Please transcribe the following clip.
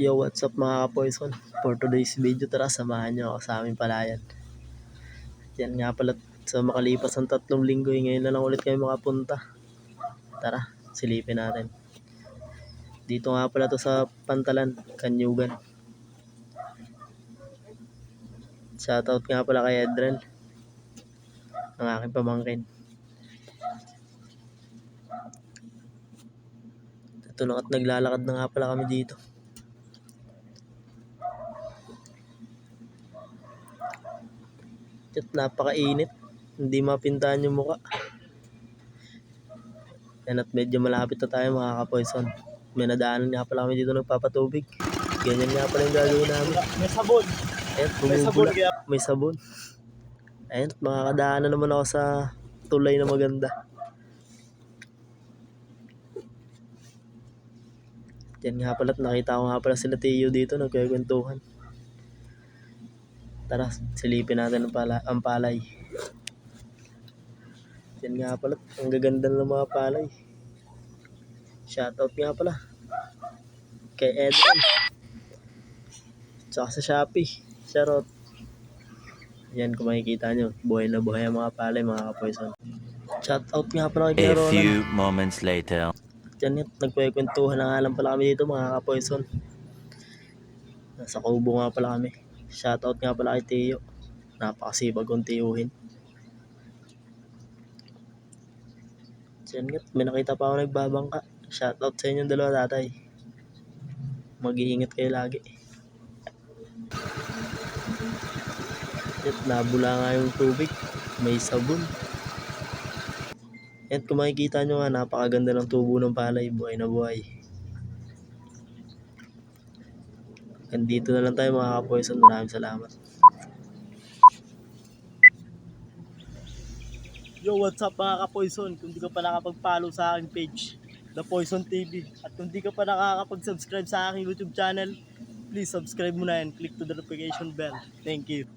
Yo, what's up mga ka-poison? For today's video, tara samahan nyo ako sa aming palayan. Yan nga pala, sa makalipas ng 3 linggo, ngayon na lang ulit kayo makapunta. Tara, silipin natin. Dito nga pala to sa Pantalan, Kanyugan. Shoutout nga pala kay Edrel, ang aking pamangkin. Ito na at naglalakad na nga pala kami dito. At napakainit, hindi mapintahan yung muka. Yan at medyo malapit na tayo mga ka-poison. May nadaanan nga pala kami dito nagpapatubig. Ganyan nga pala yung gagawin namin. May sabon. Ayan, bumubula. May sabon. Ayan, makakadaanan naman ako sa tulay na maganda. Yan nga pala, nakita ko nga pala sila Tio dito, nagkakwentuhan. Tara, silipin natin ang palay. Yan nga pala, ang gaganda ng mga palay. Shoutout nga pala kay Edwin. Tsaka sa Shopee. Shoutout. Yan, kung makikita nyo, buhay na buhay ang mga palay, mga ka-poison. Shoutout nga pala kay A Ronald. few moments later. Yan, nagkwentuhan na nga lang pala kami dito mga ka-poison. Nasa kubo nga pala kami. Shoutout nga pala kay Tio. Napakasipag kong tiyuhin. Yan nga, may nakita pa ako nagbabangka. Shoutout sa inyong dalawa, tatay. Mag-iingat kayo lagi. Yan, nabula nga yung tubig. May sabon. Yan, kung makikita nyo nga, napakaganda ng tubo ng palay. Buhay na buhay. Andito na lang tayo mga ka-poison. Maraming salamat. Yo, what's up mga ka-poison? Kung di ka pa nakapag-follow sa aking page, The Poison TV, at kung di ka pa nakakapag-subscribe sa aking YouTube channel, please subscribe mo na and click to the notification bell. Thank you.